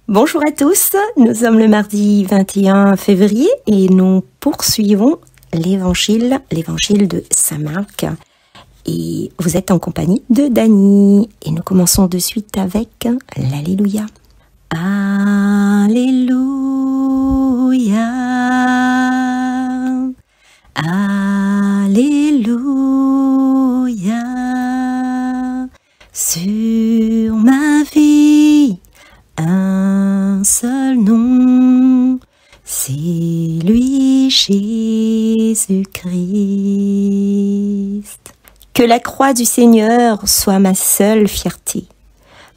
Bonjour à tous, nous sommes le mardi 21 février et nous poursuivons l'évangile de Saint Marc. Et vous êtes en compagnie de Dany. Et nous commençons de suite avec l'Alléluia. Alléluia. Alléluia. Sur ma vie, un seul nom, c'est lui Jésus-Christ. Que la croix du Seigneur soit ma seule fierté.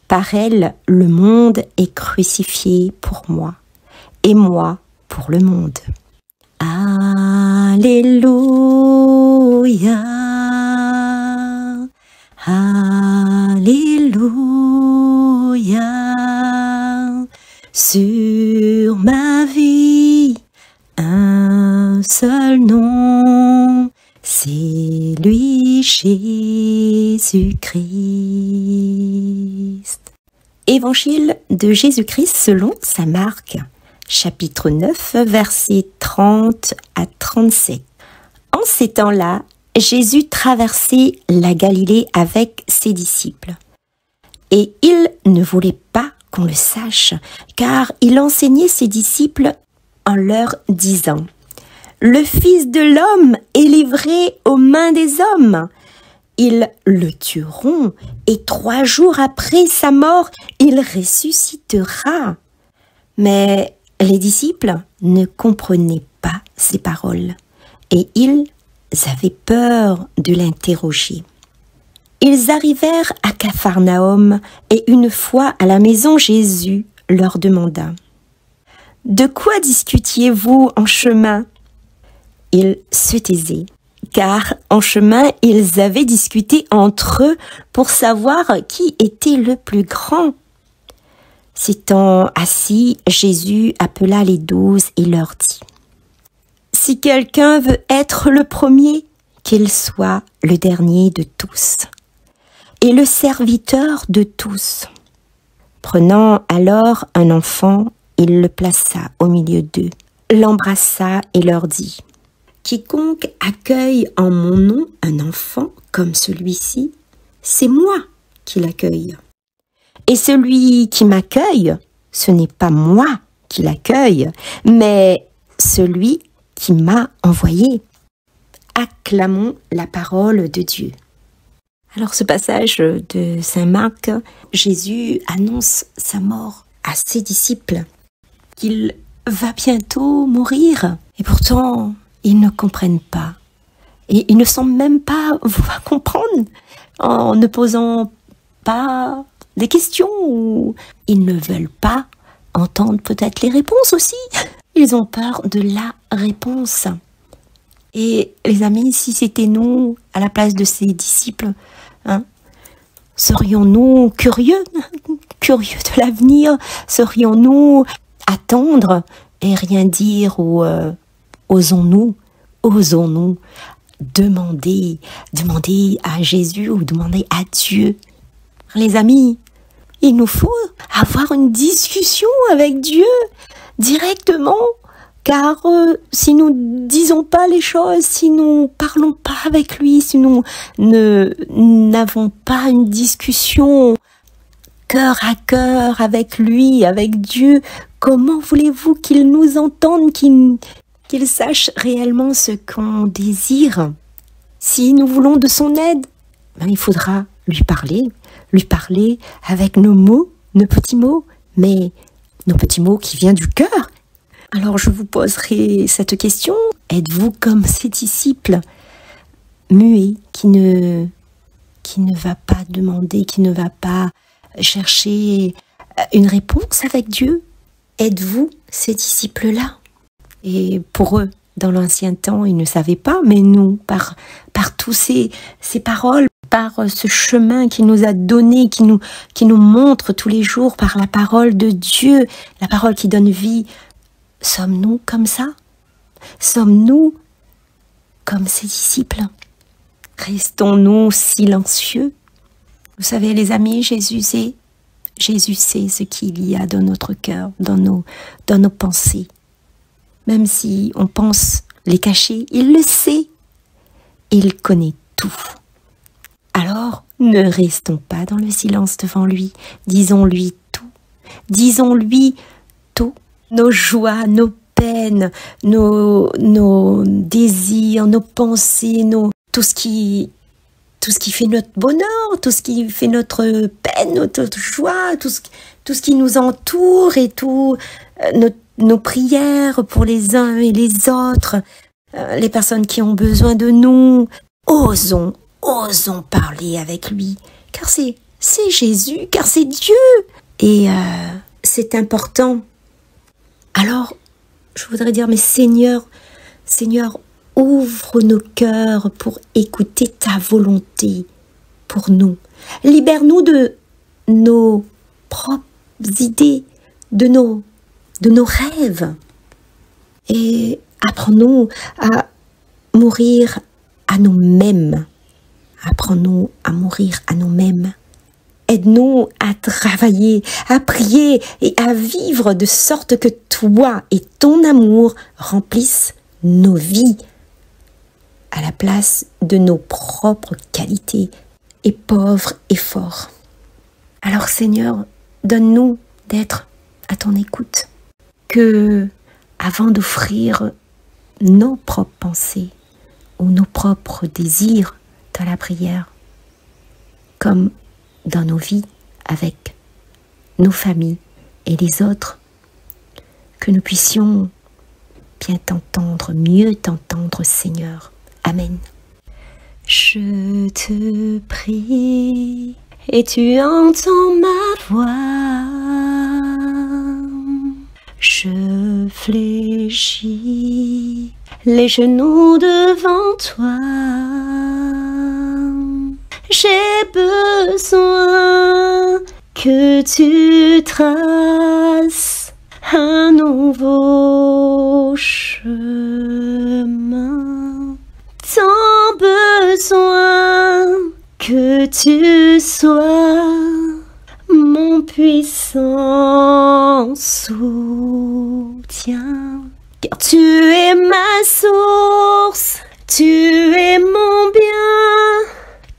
Par elle, le monde est crucifié pour moi, et moi pour le monde. Alléluia. Alléluia. Sur ma vie, un seul nom, c'est lui Jésus-Christ. Évangile de Jésus-Christ selon saint Marc, chapitre 9, versets 30 à 37. En ces temps-là, Jésus traversait la Galilée avec ses disciples. Et il ne voulait pas qu'on le sache, car il enseignait ses disciples en leur disant « Le Fils de l'homme est livré aux mains des hommes. Ils le tueront, et 3 jours après sa mort, il ressuscitera. » Mais les disciples ne comprenaient pas ces paroles, et ils avaient peur de l'interroger. Ils arrivèrent à Capharnaüm, et une fois à la maison, Jésus leur demanda « De quoi discutiez-vous en chemin ?» Ils se taisaient, car en chemin, ils avaient discuté entre eux pour savoir qui était le plus grand. S'étant assis, Jésus appela les 12 et leur dit « Si quelqu'un veut être le premier, qu'il soit le dernier de tous et le serviteur de tous. » Prenant alors un enfant, il le plaça au milieu d'eux, l'embrassa et leur dit « Quiconque accueille en mon nom un enfant comme celui-ci, c'est moi qui l'accueille. Et celui qui m'accueille, ce n'est pas moi qui l'accueille, mais celui qui m'a envoyé. » Acclamons la parole de Dieu. Alors ce passage de saint Marc, Jésus annonce sa mort à ses disciples, qu'il va bientôt mourir. Et pourtant, ils ne comprennent pas. Et ils ne semblent même pas vouloir comprendre en ne posant pas des questions ou ils ne veulent pas entendre peut-être les réponses aussi. Ils ont peur de la réponse. Et les amis, si c'était nous à la place de ces disciples, serions-nous curieux de l'avenir? Serions-nous attendre et rien dire ou osons-nous demander à Jésus ou demander à Dieu? Les amis, il nous faut avoir une discussion avec Dieu directement. Car si nous ne disons pas les choses, si nous ne parlons pas avec lui, si nous n'avons pas une discussion cœur à cœur avec lui, avec Dieu, comment voulez-vous qu'il nous entende, qu'il sache réellement ce qu'on désire? Si nous voulons de son aide, il faudra lui parler avec nos mots, nos petits mots, mais nos petits mots qui viennent du cœur. Alors je vous poserai cette question. Êtes-vous comme ces disciples muets qui ne va pas demander, qui ne va pas chercher une réponse avec Dieu? Êtes-vous ces disciples-là? Et pour eux, dans l'ancien temps, ils ne savaient pas, mais nous, par tous ces paroles, par ce chemin qu'il nous a donné, qui nous montre tous les jours par la parole de Dieu, la parole qui donne vie, sommes-nous comme ça? Sommes-nous comme ses disciples? Restons-nous silencieux? Vous savez, les amis, Jésus est Jésus sait ce qu'il y a dans notre cœur, dans nos pensées. Même si on pense les cacher, il le sait. Il connaît tout. Alors, ne restons pas dans le silence devant lui. Disons-lui tout. Disons-lui tout. Nos joies, nos peines, nos désirs, nos pensées, tout ce qui fait notre bonheur, tout ce qui fait notre peine, notre joie, tout ce qui nous entoure et nos prières pour les uns et les autres, les personnes qui ont besoin de nous. Osons parler avec lui, car c'est Jésus, car c'est Dieu. Et c'est important. Alors, je voudrais dire, mais Seigneur, ouvre nos cœurs pour écouter ta volonté pour nous. Libère-nous de nos propres idées, de nos rêves. Et apprends-nous à mourir à nous-mêmes. Apprends-nous à mourir à nous-mêmes. Aide-nous à travailler, à prier et à vivre de sorte que toi et ton amour remplissent nos vies à la place de nos propres qualités et pauvres efforts. Alors Seigneur, donne-nous d'être à ton écoute, que avant d'offrir nos propres pensées ou nos propres désirs dans la prière, comme dans nos vies avec nos familles et les autres, que nous puissions bien t'entendre, mieux t'entendre, Seigneur. Amen. Je te prie et tu entends ma voix. Je fléchis les genoux devant toi. J'ai besoin que tu traces un nouveau chemin. Tant besoin que tu sois mon puissant soutien. Car tu es ma source, tu es mon bien.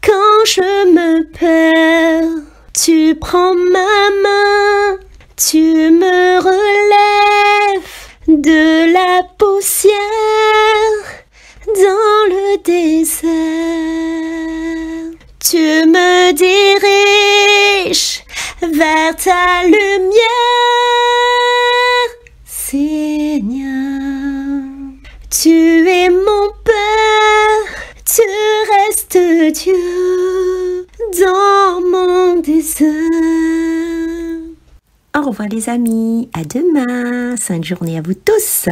Quand je me perds, tu prends ma main, tu me relèves de la poussière dans le désert. Tu me diriges vers ta lumière, Seigneur. Tu es mon Père, tu restes Dieu dans mon désert. Au revoir les amis, à demain, sainte journée à vous tous.